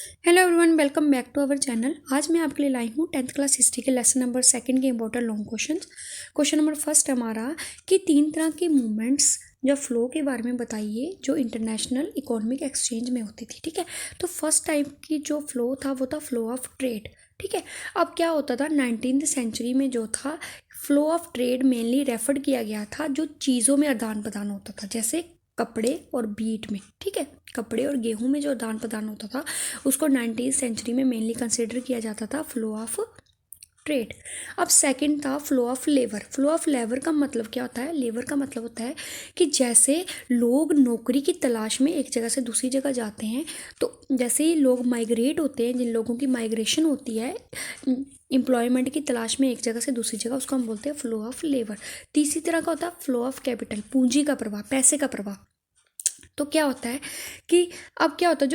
Hello everyone, welcome back to our channel. आज मैं आपके लिए लाई हूँ 10th क्लास हिस्ट्री के लेसन नंबर 2 के important long questions. Question number first हमारा कि 3 तरह की मूवमेंट्स या फ्लो के बारे में बताइए जो इंटरनेशनल इकोनॉमिक एक्सचेंज में होती थी। ठीक है, तो फर्स्ट टाइप की जो फ्लो था वो था फ्लो ऑफ ट्रेड। ठीक है, अब क्या होता था 19th सेंचुरी में जो था flow of trade mainly refer किया गया था जो चीज़ों में आदान प्रदान होता था, जैसे कपड़े और बीट में। ठीक है, कपड़े और गेहूं में जो आदान प्रदान होता था उसको 19th सेंचुरी में मेनली कंसिडर किया जाता था फ्लो ऑफ ट्रेड। अब सेकंड था flow of labour. Flow of labour का मतलब क्या होता है? लेबर का मतलब होता है कि जैसे लोग नौकरी की तलाश में एक जगह से दूसरी जगह जाते हैं, तो जैसे ही लोग माइग्रेट होते हैं, जिन लोगों की माइग्रेशन होती है एम्प्लॉयमेंट की तलाश में एक जगह से दूसरी जगह, उसको हम बोलते हैं फ्लो ऑफ लेबर। तीसरी तरह का होता है फ्लो ऑफ कैपिटल, पूंजी का प्रवाह, पैसे का प्रवाह। तो क्या होता है कि अब क्या होता है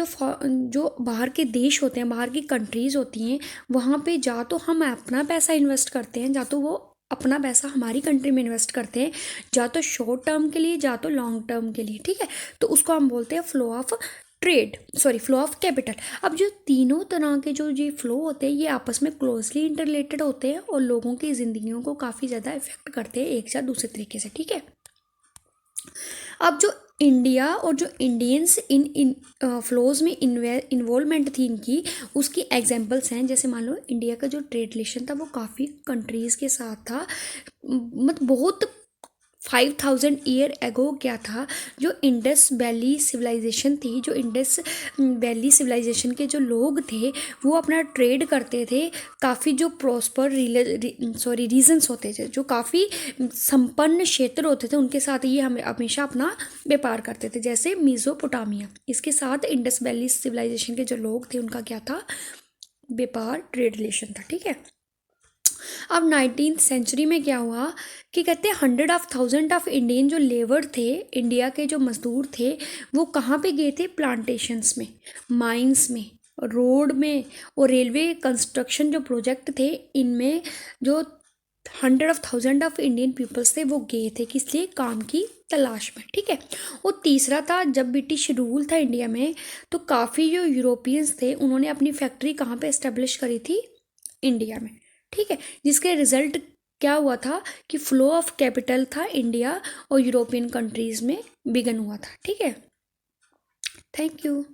जो बाहर के देश होते हैं, बाहर की कंट्रीज़ होती हैं, वहाँ पे जा तो हम अपना पैसा इन्वेस्ट करते हैं, जा तो वो अपना पैसा हमारी कंट्री में इन्वेस्ट करते हैं, जा तो शॉर्ट टर्म के लिए, जा तो लॉन्ग टर्म के लिए। ठीक है, तो उसको हम बोलते हैं flow of trade, sorry flow of capital. अब जो तीनों तरह के जो ये फ्लो होते हैं ये आपस में क्लोजली इंटरलेटेड होते हैं और लोगों की ज़िंदगियों को काफ़ी ज़्यादा इफेक्ट करते हैं एक या दूसरे तरीके से। ठीक है, अब जो इंडिया और जो इंडियंस इन फ्लोज में इन्वॉल्वमेंट थी इनकी, उसकी एग्जांपल्स हैं। जैसे मान लो इंडिया का जो ट्रेड रिलेशन था वो काफ़ी कंट्रीज़ के साथ था, मतलब बहुत 5000 ईयर एगो क्या था, जो इंडस वैली सिविलाइजेशन थी, जो इंडस वैली सिविलाइजेशन के जो लोग थे वो अपना ट्रेड करते थे। काफ़ी जो प्रॉस्पर रीजन्स होते थे, जो काफ़ी संपन्न क्षेत्र होते थे, उनके साथ ये हम हमेशा अपना व्यापार करते थे। जैसे मेसोपोटामिया, इसके साथ इंडस वैली सिविलाइजेशन के जो लोग थे उनका क्या था? व्यापार, ट्रेड रिलेशन था। ठीक है, अब 19th सेंचुरी में क्या हुआ कि कहते हैं 100,000 ऑफ इंडियन जो लेबर थे, इंडिया के जो मजदूर थे, वो कहाँ पे गए थे? प्लांटेशंस में, माइंस में, रोड में और रेलवे कंस्ट्रक्शन जो प्रोजेक्ट थे, इनमें जो 100,000 ऑफ इंडियन पीपल्स थे वो गए थे, किस लिए? काम की तलाश में। ठीक है, और तीसरा था जब ब्रिटिश रूल था इंडिया में, तो काफ़ी जो यूरोपियंस थे उन्होंने अपनी फैक्ट्री कहाँ पे एस्टेब्लिश करी थी? इंडिया में। ठीक है, जिसके रिजल्ट क्या हुआ था कि फ्लो ऑफ कैपिटल था इंडिया और यूरोपियन कंट्रीज में बिगन हुआ था। ठीक है, थैंक यू।